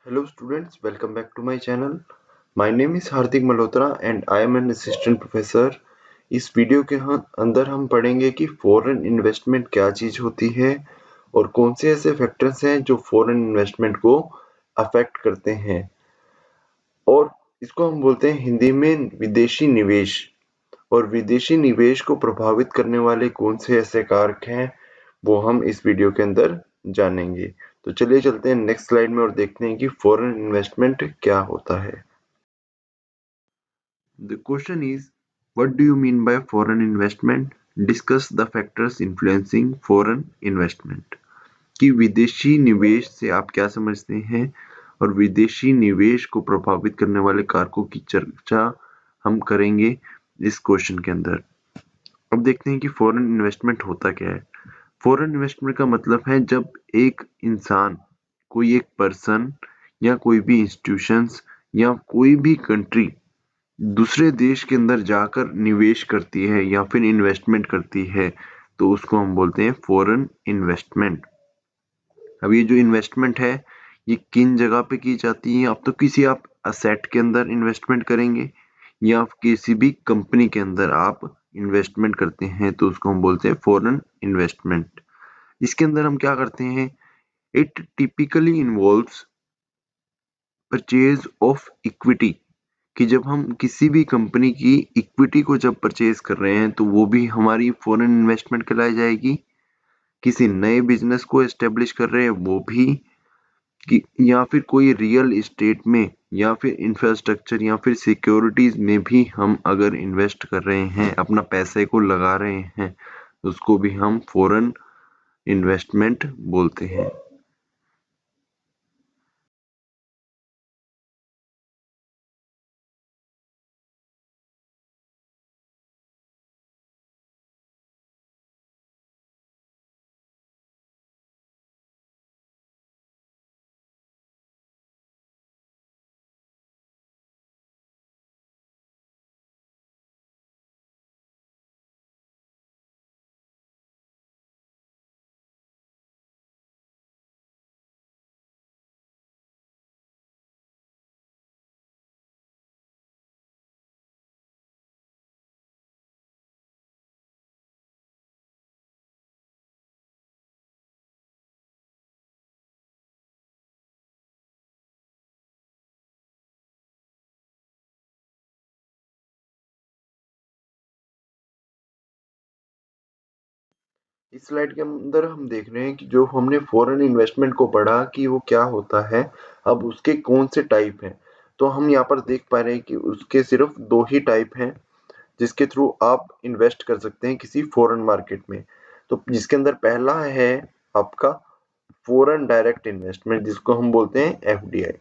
Hello students, welcome back to my channel. My name is Hardik Malhotra and I am an assistant professor. इस video के अंदर हम पढ़ेंगे कि foreign investment क्या चीज़ होती है और कौन से ऐसे फैक्टर्स हैं जो फॉरेन इन्वेस्टमेंट को अफेक्ट करते हैं। और इसको हम बोलते हैं हिंदी में विदेशी निवेश। और विदेशी निवेश को प्रभावित करने वाले कौन से ऐसे कारक हैं वो हम इस वीडियो के अंदर जानेंगे। तो चलिए चलते हैं नेक्स्ट स्लाइड में और देखते हैं कि फॉरेन इन्वेस्टमेंट क्या होता है। The question is, what do you mean by foreign investment? Discuss the factors influencing foreign investment. कि विदेशी निवेश से आप क्या समझते हैं और विदेशी निवेश को प्रभावित करने वाले कारकों की चर्चा हम करेंगे इस क्वेश्चन के अंदर। अब देखते हैं कि फॉरेन इन्वेस्टमेंट होता क्या है। फॉरेन इन्वेस्टमेंट का मतलब है जब एक इंसान, कोई एक पर्सन या कोई भी इंस्टीट्यूशंस या कोई भी कंट्री दूसरे देश के अंदर जाकर निवेश करती है या फिर इन्वेस्टमेंट करती है तो उसको हम बोलते हैं फॉरेन इन्वेस्टमेंट। अब ये जो इन्वेस्टमेंट है ये किन जगह पे की जाती है? अब तो किसी आप असेट के अंदर इन्वेस्टमेंट करेंगे या किसी भी कंपनी के अंदर आप इन्वेस्टमेंट करते हैं तो उसको हम बोलते हैं फॉरेन इन्वेस्टमेंट। इसके अंदर हम क्या करते हैं? It typically involves purchase of equity, कि जब हम किसी भी कंपनी की इक्विटी को जब परचेज कर रहे हैं तो वो भी हमारी फॉरेन इन्वेस्टमेंट कहलाई जाएगी। किसी नए बिजनेस को एस्टेब्लिश कर रहे हैं वो भी, कि या फिर कोई रियल एस्टेट में या फिर इंफ्रास्ट्रक्चर या फिर सिक्योरिटीज में भी हम अगर इन्वेस्ट कर रहे हैं, अपना पैसे को लगा रहे हैं, उसको भी हम फॉरेन इन्वेस्टमेंट बोलते हैं। इस स्लाइड के अंदर हम देख रहे हैं कि जो हमने फॉरेन इन्वेस्टमेंट को पढ़ा कि वो क्या होता है, अब उसके कौन से टाइप हैं। तो हम यहाँ पर देख पा रहे हैं कि उसके सिर्फ दो ही टाइप हैं जिसके थ्रू आप इन्वेस्ट कर सकते हैं किसी फॉरेन मार्केट में। तो जिसके अंदर पहला है आपका फॉरेन डायरेक्ट इन्वेस्टमेंट, जिसको हम बोलते हैं एफडीआई।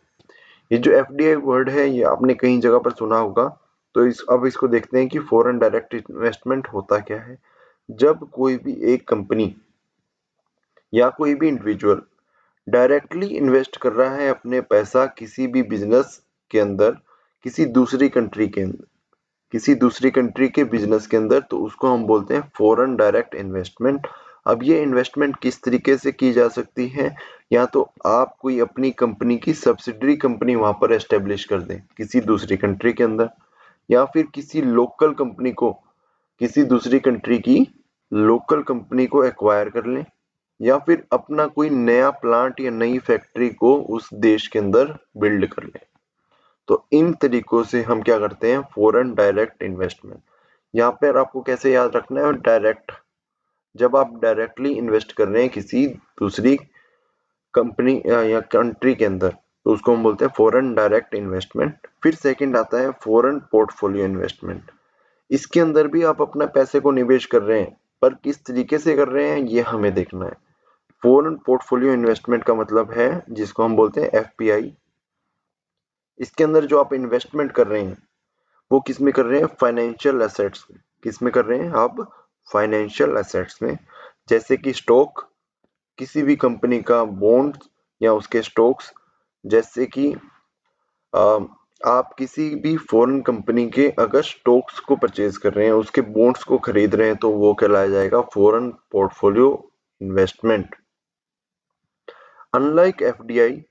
ये जो एफडीआई वर्ड है ये आपने कई जगह पर सुना होगा। तो अब इसको देखते हैं कि फॉरेन डायरेक्ट इन्वेस्टमेंट होता क्या है। जब कोई भी एक कंपनी या कोई भी इंडिविजुअल डायरेक्टली इन्वेस्ट कर रहा है अपने पैसा किसी भी बिजनेस के अंदर, किसी दूसरी कंट्री के अंदर, किसी दूसरी कंट्री के बिजनेस के अंदर, तो उसको हम बोलते हैं फॉरेन डायरेक्ट इन्वेस्टमेंट। अब ये इन्वेस्टमेंट किस तरीके से की जा सकती है? या तो आप कोई अपनी कंपनी की सब्सिडरी कंपनी वहां पर एस्टेब्लिश कर दें किसी दूसरी कंट्री के अंदर, या फिर किसी लोकल कंपनी को, किसी दूसरी कंट्री की लोकल कंपनी को एक्वायर कर लें, या फिर अपना कोई नया प्लांट या नई फैक्ट्री को उस देश के अंदर बिल्ड कर लें। तो इन तरीकों से हम क्या करते हैं? Foreign direct investment. यहाँ पर आपको कैसे याद रखना है? डायरेक्ट, जब आप डायरेक्टली इन्वेस्ट कर रहे हैं किसी दूसरी कंपनी या कंट्री के अंदर तो उसको हम बोलते हैं फॉरेन डायरेक्ट इन्वेस्टमेंट। फिर सेकंड आता है फॉरेन पोर्टफोलियो इन्वेस्टमेंट। इसके अंदर भी आप अपना पैसे को निवेश कर रहे हैं, पर किस तरीके से कर रहे हैं ये हमें देखना है। फॉरेन पोर्टफोलियो इन्वेस्टमेंट का मतलब है, जिसको हम बोलते हैं एफपीआई, इसके अंदर जो आप इन्वेस्टमेंट कर रहे हैं वो किस में कर रहे हैं? फाइनेंशियल एसेट्स में। किस में कर रहे हैं आप? फाइनेंशियल एसेट्स में। जैसे कि स्टॉक, किसी भी कंपनी का बॉन्ड्स या उसके स्टॉक्स। जैसे कि अ, आप किसी भी फॉरेन कंपनी के अगर स्टॉक्स को परचेज कर रहे हैं, उसके बॉन्ड्स को खरीद रहे हैं, तो वो कहलाया जाएगा foreign portfolio investment. Unlike FDI,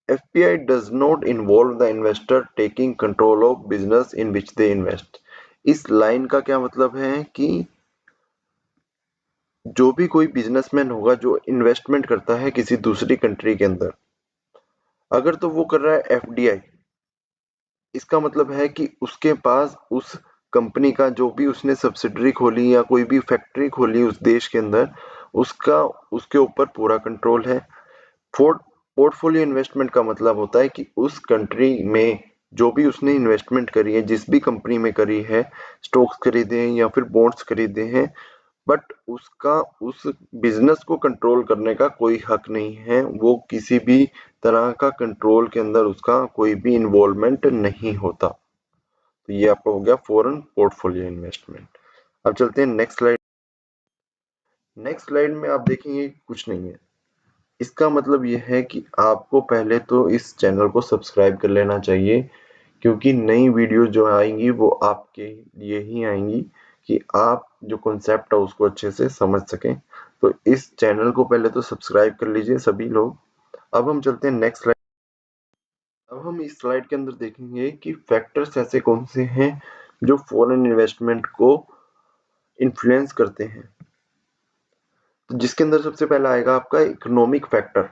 FPI does not involve the investor taking control of business in which they invest। इस लाइन का क्या मतलब है कि जो भी कोई बिजनेसमैन होगा जो इन्वेस्टमेंट करता है किसी दूसरी कंट्री के अंदर, अगर तो वो कर रहा है FDI, इसका मतलब है कि उसके पास उस कंपनी का जो भी उसने सब्सिडरी खोली या कोई भी फैक्ट्री खोली उस देश के अंदर, उसका उसके ऊपर पूरा कंट्रोल है। पोर्टफोलियो इन्वेस्टमेंट का मतलब होता है कि उस कंट्री में जो भी उसने इन्वेस्टमेंट करी है, जिस भी कंपनी में करी है, स्टॉक्स खरीदे हैं या फिर बॉन्ड्स खरीदे हैं, बट उसका उस बिजनेस को कंट्रोल करने का कोई हक नहीं है। वो किसी भी तरह का कंट्रोल के अंदर उसका कोई भी इन्वॉल्वमेंट नहीं होता। तो ये आपका हो गया फॉरेन पोर्टफोलियो इन्वेस्टमेंट। अब चलते हैं नेक्स्ट स्लाइड। नेक्स्ट स्लाइड में आप देखेंगे कुछ नहीं है। इसका मतलब ये है कि आपको पहले तो इस चैनल को सब्सक्राइब कर लेना चाहिए, क्योंकि नई वीडियो जो आएंगी वो आपके लिए ही आएंगी कि आप जो कॉन्सेप्ट है उसको अच्छे से समझ सकें। तो इस चैनल को पहले तो सब्सक्राइब कर लीजिए सभी लोग। अब हम चलते हैं नेक्स्ट स्लाइड। अब हम इस स्लाइड के अंदर देखेंगे कि फैक्टर्स ऐसे कौन से हैं जो फॉरेन इन्वेस्टमेंट को इन्फ्लुएंस करते हैं। तो जिसके अंदर सबसे पहला आएगा आपका इकोनॉमिक फैक्टर।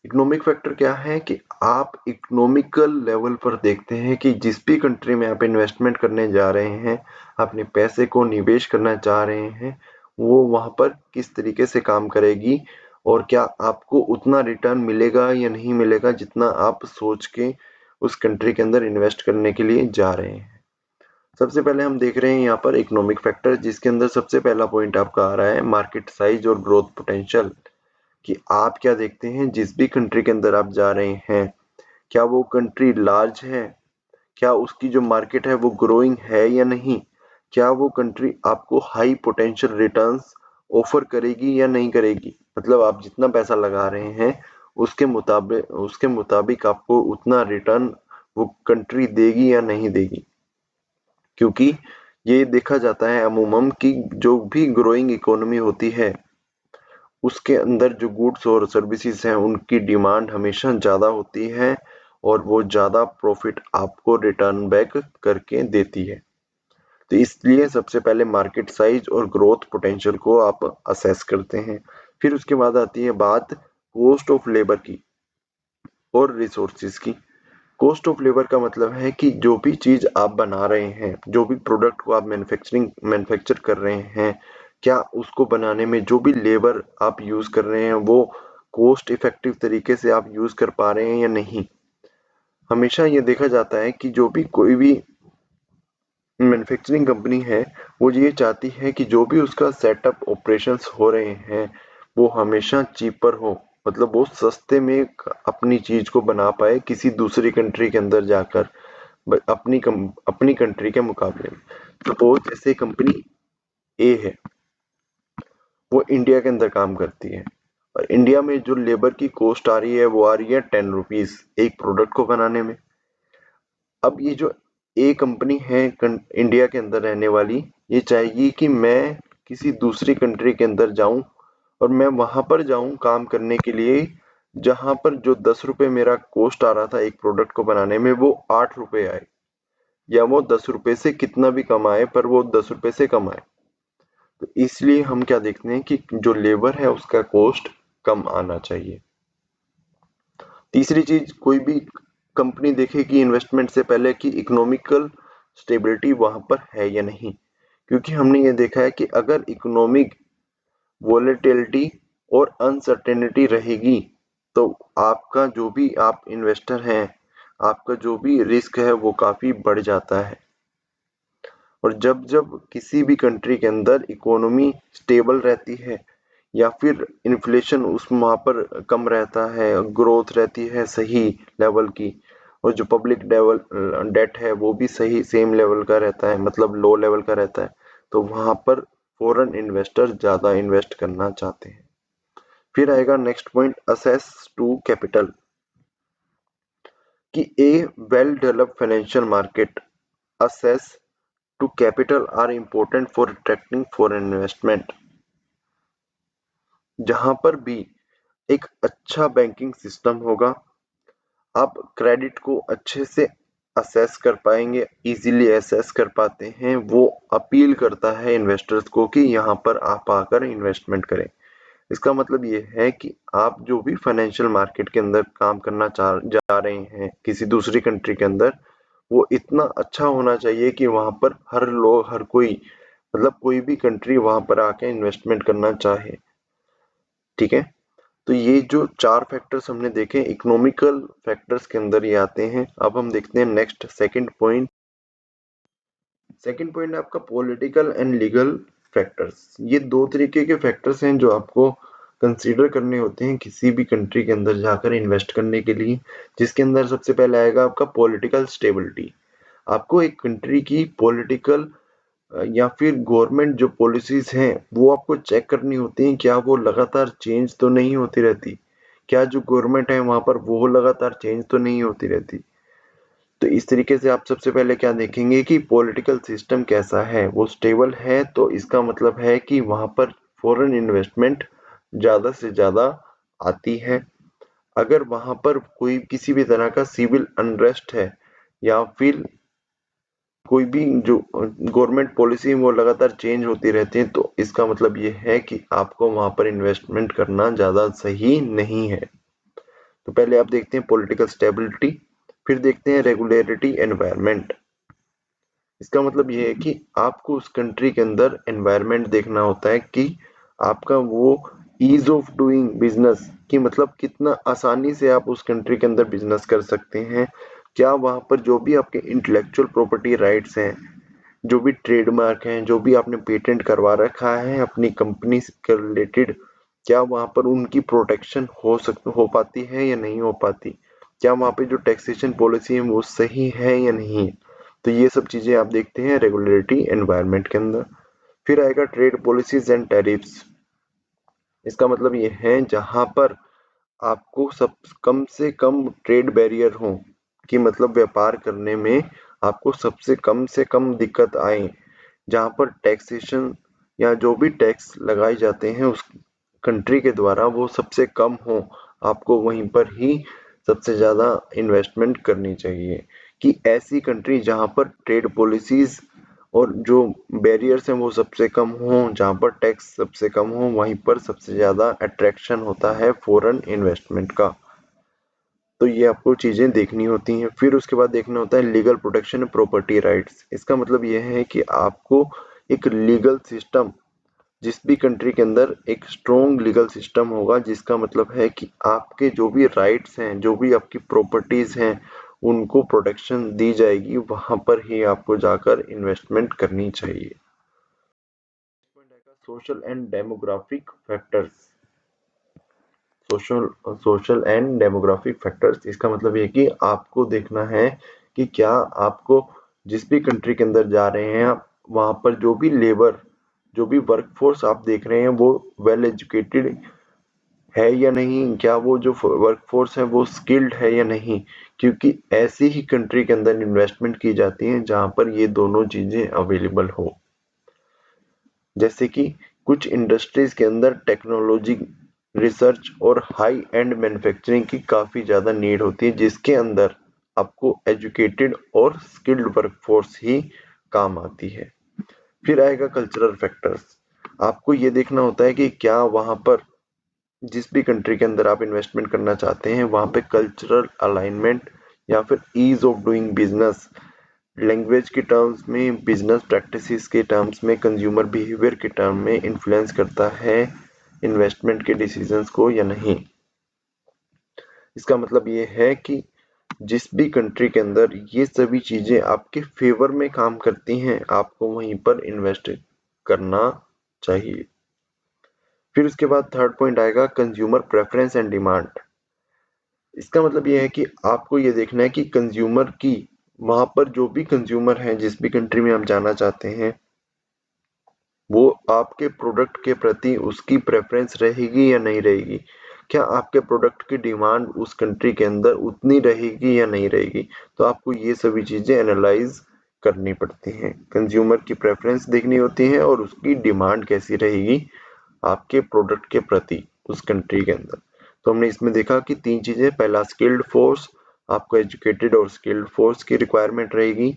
इकोनॉमिक फैक्टर क्या है कि आप इकोनॉमिकल लेवल पर देखते हैं कि जिस भी कंट्री में आप इन्वेस्टमेंट करने जा रहे हैं, अपने पैसे को निवेश करना चाह रहे हैं, वो वहां पर किस तरीके से काम करेगी और क्या आपको उतना रिटर्न मिलेगा या नहीं मिलेगा जितना आप सोच के उस कंट्री के अंदर इन्वेस्ट करने के लिए जा रहे हैं। सबसे पहले हम देख रहे हैं यहाँ पर इकोनॉमिक फैक्टर, जिसके अंदर सबसे पहला पॉइंट आपका आ रहा है मार्केट साइज और ग्रोथ पोटेंशियल। कि आप क्या देखते हैं जिस भी कंट्री के अंदर आप जा रहे हैं, क्या वो कंट्री लार्ज है, क्या उसकी जो मार्केट है वो ग्रोइंग है या नहीं, क्या वो कंट्री आपको हाई पोटेंशियल रिटर्न्स ऑफर करेगी या नहीं करेगी। मतलब आप जितना पैसा लगा रहे हैं उसके मुताबिक आपको उतना रिटर्न वो कंट्री देगी या नहीं देगी। क्योंकि ये देखा जाता है अमूमन कि जो भी ग्रोइंग इकोनॉमी होती है उसके अंदर जो गुड्स और सर्विसेज हैं उनकी डिमांड हमेशा ज़्यादा होती है और वो ज़्यादा प्रॉफिट आपको रिटर्न बैक करके देती है। तो इसलिए सबसे पहले मार्केट साइज और ग्रोथ पोटेंशियल को आप असेस करते हैं। फिर उसके बाद आती है बात कॉस्ट ऑफ लेबर की और रिसोर्सेज की। कॉस्ट ऑफ लेबर का मतलब है कि जो भी चीज आप बना रहे हैं, जो भी प्रोडक्ट को आप मैन्युफैक्चर कर रहे हैं, क्या उसको बनाने में जो भी लेबर आप यूज कर रहे हैं वो कॉस्ट इफेक्टिव तरीके से आप यूज कर पा रहे हैं या नहीं। हमेशा ये देखा जाता है कि जो भी कोई भी मैन्युफैक्चरिंग कंपनी है वो ये चाहती है कि जो भी उसका सेटअप ऑपरेशंस हो रहे हैं वो हमेशा चीपर हो। मतलब वो सस्ते में अपनी चीज को बना पाए किसी दूसरी कंट्री के अंदर जाकर अपनी कंट्री के मुकाबले में। सपोज जैसे कंपनी ए है, वो इंडिया के अंदर काम करती है और इंडिया में जो लेबर की कॉस्ट आ रही है वो आ रही है 10 रुपीज एक प्रोडक्ट को बनाने में। अब ये जो ए कंपनी है इंडिया के अंदर रहने वाली, ये चाहेगी कि मैं किसी दूसरी कंट्री के अंदर जाऊं और मैं वहां पर जाऊं काम करने के लिए जहां पर जो 10 रुपए मेरा कॉस्ट आ रहा था एक प्रोडक्ट को बनाने में वो 8 रुपए आए, या वो 10 रुपए से कितना भी कम आए पर वो 10 रुपए से कम आए। तो इसलिए हम क्या देखते हैं कि जो लेबर है उसका कॉस्ट कम आना चाहिए। तीसरी चीज, कोई भी कंपनी देखेगी इन्वेस्टमेंट से पहले कि इकोनॉमिकल स्टेबिलिटी वहां पर है या नहीं। क्योंकि हमने ये देखा है कि अगर इकोनॉमिक वोलेटिलिटी और अनसर्टेनिटी रहेगी तो आपका जो भी आप इन्वेस्टर हैं, आपका जो भी रिस्क है वो काफी बढ़ जाता है। और जब जब किसी भी कंट्री के अंदर इकोनॉमी स्टेबल रहती है या फिर इन्फ्लेशन उस वहाँ पर कम रहता है, ग्रोथ रहती है सही लेवल की, और जो पब्लिक डेट है वो भी सही सेम लेवल का रहता है, मतलब लो लेवल का रहता है, तो वहाँ पर फॉरेन इन्वेस्टर ज्यादा इन्वेस्ट करना चाहते हैं। फिर आएगा next point, access to capital. कि a well developed financial market access to capital are important for attracting foreign investment. जहां पर भी एक अच्छा बैंकिंग सिस्टम होगा, आप क्रेडिट को अच्छे से असेस कर पाएंगे, इजीली असेस कर पाते हैं। वो अपील करता है इन्वेस्टर्स को कि यहाँ पर आप आकर इन्वेस्टमेंट करें। इसका मतलब ये है कि आप जो भी फाइनेंशियल मार्केट के अंदर काम करना जा रहे हैं किसी दूसरी कंट्री के अंदर, वो इतना अच्छा होना चाहिए कि वहां पर हर लोग, हर कोई, मतलब कोई भी कंट्री वहां पर आके इन्वेस्टमेंट करना चाहे। ठीक है, तो ये जो 4 फैक्टर्स हमने देखे इकोनॉमिकल फैक्टर्स के अंदर ये आते हैं। अब हम देखते हैं next second point. Second point है आपका पॉलिटिकल एंड लीगल फैक्टर्स। ये 2 तरीके के फैक्टर्स हैं जो आपको कंसीडर करने होते हैं किसी भी कंट्री के अंदर जाकर इन्वेस्ट करने के लिए, जिसके अंदर सबसे पहले आएगा आपका पॉलिटिकल स्टेबिलिटी। आपको एक कंट्री की पॉलिटिकल या फिर गवर्नमेंट जो पॉलिसीज हैं वो आपको चेक करनी होती हैं, क्या वो लगातार चेंज तो नहीं होती रहती, क्या जो गवर्नमेंट है वहां पर वो लगातार चेंज तो नहीं होती रहती। तो इस तरीके से आप सबसे पहले क्या देखेंगे कि पॉलिटिकल सिस्टम कैसा है, वो स्टेबल है, तो इसका मतलब है कि वहां पर फॉरेन इन्वेस्टमेंट ज्यादा से ज्यादा आती है। अगर वहां पर कोई किसी भी तरह का सिविल अनरेस्ट है या फिर कोई भी जो गवर्नमेंट पॉलिसी वो लगातार चेंज होती रहती है, तो इसका मतलब ये है कि आपको वहां पर इन्वेस्टमेंट करना ज्यादा सही नहीं है। तो पहले आप देखते हैं पॉलिटिकल स्टेबिलिटी, फिर देखते हैं रेगुलेटरी एनवायरनमेंट। इसका मतलब ये है कि आपको उस कंट्री के अंदर एनवायरनमेंट देखना होता है कि आपका वो ईज ऑफ डूइंग बिजनेस कि मतलब कितना आसानी से आप उस कंट्री के अंदर बिजनेस कर सकते हैं। क्या वहां पर जो भी आपके इंटेलेक्चुअल प्रॉपर्टी राइट्स हैं, जो भी ट्रेडमार्क हैं, जो भी आपने पेटेंट करवा रखा है अपनी कंपनी के रिलेटेड, क्या वहां पर उनकी प्रोटेक्शन हो पाती है या नहीं हो पाती, क्या वहां पे जो टैक्सेशन पॉलिसी है वो सही है या नहीं। तो ये सब चीजें आप देखते हैं रेगुलेटरी एनवायरनमेंट के अंदर। फिर आएगा ट्रेड पॉलिसीज एंड टैरिफ्स। इसका मतलब ये है जहां पर आपको सब कम से कम ट्रेड बैरियर हो, कि मतलब व्यापार करने में आपको सबसे कम से कम दिक्कत आए, जहां पर टैक्सेशन या जो भी टैक्स लगाए जाते हैं उस कंट्री के द्वारा वो सबसे कम हो, आपको वहीं पर ही सबसे ज्यादा इन्वेस्टमेंट करनी चाहिए। कि ऐसी कंट्री जहां पर ट्रेड पॉलिसीज और जो बैरियर्स हैं वो सबसे कम हो, जहां पर टैक्स सबसे कम हो, वहीं पर सबसे ज्यादा अट्रैक्शन होता है फॉरेन इन्वेस्टमेंट का। तो ये आपको चीजें देखनी होती हैं। फिर उसके बाद देखना होता है लीगल प्रोटेक्शन प्रॉपर्टी राइट्स। इसका मतलब ये है कि आपको एक लीगल सिस्टम, जिस भी कंट्री के अंदर एक स्ट्रॉन्ग लीगल सिस्टम होगा, जिसका मतलब है कि आपके जो भी राइट्स हैं, जो भी आपकी प्रॉपर्टीज हैं, उनको प्रोटेक्शन दी जाएगी, वहां पर ही आपको जाकर इन्वेस्टमेंट करनी चाहिए। Social and demographic factors. Social social and demographic factors, इसका मतलब ये कि आपको देखना है कि क्या आपको जिस भी कंट्री के अंदर जा रहे हैं आप, वहां पर जो भी लेबर, जो भी वर्कफोर्स आप देख रहे हैं वो वेल एजुकेटेड है या नहीं, क्या वो जो वर्कफोर्स है वो स्किल्ड है या नहीं। क्योंकि ऐसी ही कंट्री के अंदर इन्वेस्टमेंट की जाती है जहां पर ये दोनों चीजें अवेलेबल हो। जैसे कि कुछ इंडस्ट्रीज के अंदर टेक्नोलॉजी, रिसर्च और हाई एंड मैन्युफैक्चरिंग की काफी ज्यादा नीड होती है, जिसके अंदर आपको एजुकेटेड और स्किल्ड वर्कफोर्स ही काम आती है। फिर आएगा कल्चरल फैक्टर्स। आपको ये देखना होता है कि क्या वहां पर जिस भी कंट्री के अंदर आप इन्वेस्टमेंट करना चाहते हैं वहां पे कल्चरल अलाइनमेंट या फिर ease of doing business, language के टर्म्स में, बिजनेस प्रैक्टिसेस के टर्म्स में, कंज्यूमर बिहेवियर के टर्म में इन्फ्लुएंस करता है इन्वेस्टमेंट के डिसीजंस को या नहीं। इसका मतलब ये है कि जिस भी कंट्री के अंदर ये सभी चीजें आपके फेवर में काम करती हैं, आपको वहीं पर इन्वेस्ट करना चाहिए। फिर उसके बाद थर्ड पॉइंट आएगा कंज्यूमर प्रेफरेंस एंड डिमांड। इसका मतलब ये है कि आपको ये देखना है कि कंज्यूमर की, वहां पर जो भी कंज्यूमर है जिस भी कंट्री में आप जाना चाहते हैं, वो आपके प्रोडक्ट के प्रति उसकी प्रेफरेंस रहेगी या नहीं रहेगी। क्या आपके प्रोडक्ट की डिमांड उस कंट्री के अंदर उतनी रहेगी या नहीं रहेगी। तो आपको ये सभी चीजें एनालाइज करनी पड़ती हैं, कंज्यूमर की प्रेफरेंस देखनी होती है और उसकी डिमांड कैसी रहेगी आपके प्रोडक्ट के प्रति उस कंट्री के अंदर। तो हमने इसमें देखा कि 3 चीजें, पहला स्किल्ड फोर्स, आपको एजुकेटेड और स्किल्ड फोर्स की रिक्वायरमेंट रहेगी।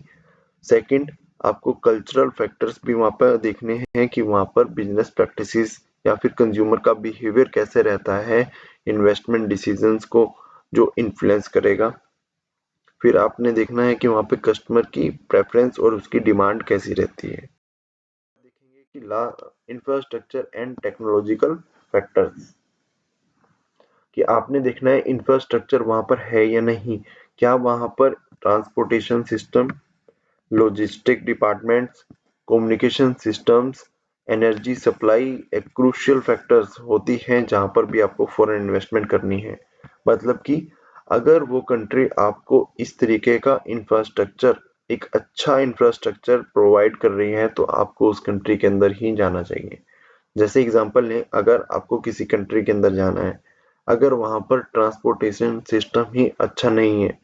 सेकंड, आपको कल्चरल फैक्टर्स भी वहाँ पर देखने हैं कि वहाँ पर बिजनेस प्रैक्टिसेस या फिर कंज्यूमर का बिहेवियर कैसे रहता है, इन्वेस्टमेंट डिसीजंस को जो इन्फ्लुएंस करेगा। फिर आपने देखना है कि वहाँ पे कस्टमर की प्रेफरेंस और उसकी डिमांड कैसी रहती है। देखेंगे कि ला इंफ्रास्ट्रक्चर एंड टेक्नोलॉजिकल फैक्टर्स, कि आपने देखना है इंफ्रास्ट्रक्चर वहाँ पर है या नहीं, क्या वहाँ पर transportation system, logistic departments, communication systems, energy supply एक क्रूशियल फैक्टर्स होती हैं जहाँ पर भी आपको फॉरेन इन्वेस्टमेंट करनी है। मतलब कि अगर वो कंट्री आपको इस तरीके का इंफ्रास्ट्रक्चर, एक अच्छा इंफ्रास्ट्रक्चर प्रोवाइड कर रही है तो आपको उस कंट्री के अंदर ही जाना चाहिए। जैसे एग्जांपल लें, अगर आपको किसी कंट्री के अंदर जाना है, अगर वहाँ पर ट्रांसपोर्टेशन सिस्टम ही अच्छा नहीं है,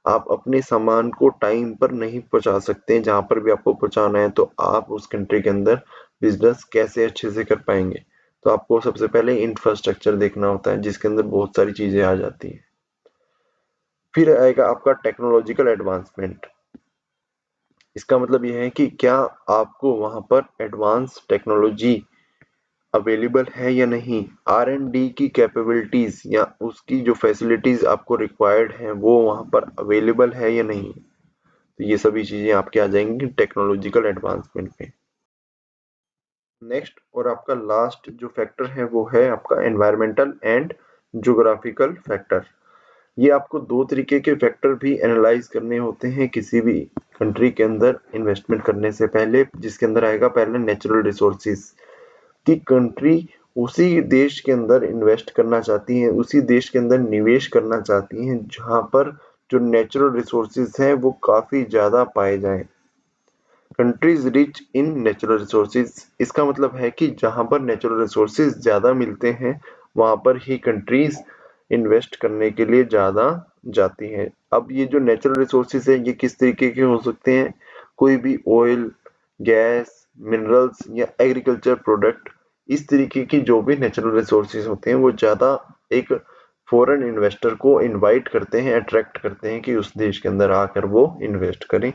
आप अपने सामान को टाइम पर नहीं पहुंचा सकते जहां पर भी आपको पहुंचाना है, तो आप उस कंट्री के अंदर बिजनेस कैसे अच्छे से कर पाएंगे। तो आपको सबसे पहले इंफ्रास्ट्रक्चर देखना होता है जिसके अंदर बहुत सारी चीजें आ जाती हैं। फिर आएगा आपका टेक्नोलॉजिकल एडवांसमेंट। इसका मतलब यह है कि क्या आपको वहां पर एडवांस टेक्नोलॉजी अवेलेबल है या नहीं, R&D की कैपेबिलिटीज या उसकी जो फैसिलिटीज आपको रिक्वायर्ड हैं वो वहां पर अवेलेबल है या नहीं। तो ये सभी चीजें आपके आ जाएंगी टेक्नोलॉजिकल एडवांसमेंट में। नेक्स्ट और आपका लास्ट जो फैक्टर है वो है आपका एनवायरमेंटल एंड ज्योग्राफिकल फैक्टर। ये आपको दो तरीके के फैक्टर भी एनालाइज करने होते हैं किसी भी कंट्री के अंदर इन्वेस्टमेंट करने से पहले, जिसके अंदर आएगा पहले नेचुरल रिसोर्सेज, कि कंट्री उसी देश के अंदर इन्वेस्ट करना चाहती है, उसी देश के अंदर निवेश करना चाहती हैं जहां पर जो नेचुरल रिसोर्सेज हैं वो काफी ज्यादा पाए जाएं। Countries rich in natural resources, इसका मतलब है कि जहां पर नेचुरल रिसोर्सेज ज्यादा मिलते हैं वहां पर ही कंट्रीज इन्वेस्ट करने के लिए ज्यादा जाती हैं। अब ये जो नेचुरल रिसोर्सेज है ये किस तरीके के हो सकते हैं, कोई भी ऑयल, गैस, मिनरल्स या एग्रीकल्चर प्रोडक्ट, इस तरीके की जो भी नेचुरल रिसोर्सेज होते हैं वो ज्यादा एक फॉरेन इन्वेस्टर को इनवाइट करते हैं, अट्रैक्ट करते हैं कि उस देश के अंदर आकर वो इन्वेस्ट करें।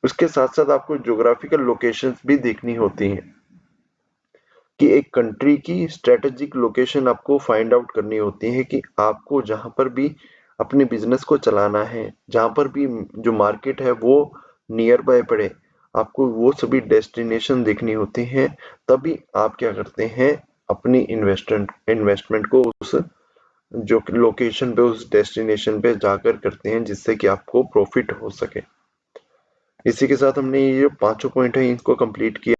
उसके साथ साथ आपको ज्योग्राफिकल लोकेशंस भी देखनी होती हैं कि एक कंट्री की स्ट्रेटेजिक लोकेशन आपको फाइंड आउट करनी होती है कि आपको जहां पर भी अपने बिजनेस को चलाना है, जहां पर भी जो मार्केट है वो नियर बाय पड़े, आपको वो सभी डेस्टिनेशन देखनी होती हैं। तभी आप क्या करते हैं, अपनी इन्वेस्टमेंट को उस जो लोकेशन पे, उस डेस्टिनेशन पे जाकर करते हैं जिससे कि आपको प्रॉफिट हो सके। इसी के साथ हमने ये जो पांचों पॉइंट है इनको कंप्लीट किया।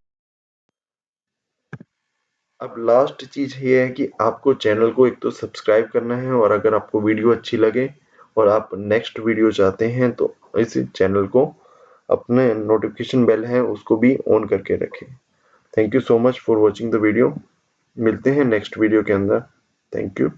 अब लास्ट चीज ये है कि आपको चैनल को एक तो सब्सक्राइब करना है, और अगर आपको वीडियो अच्छी लगे और आप नेक्स्ट वीडियो चाहते हैं तो इस चैनल को अपने नोटिफिकेशन बेल है उसको भी ऑन करके रखें। Thank you so much for watching the video. मिलते हैं नेक्स्ट वीडियो के अंदर। Thank you.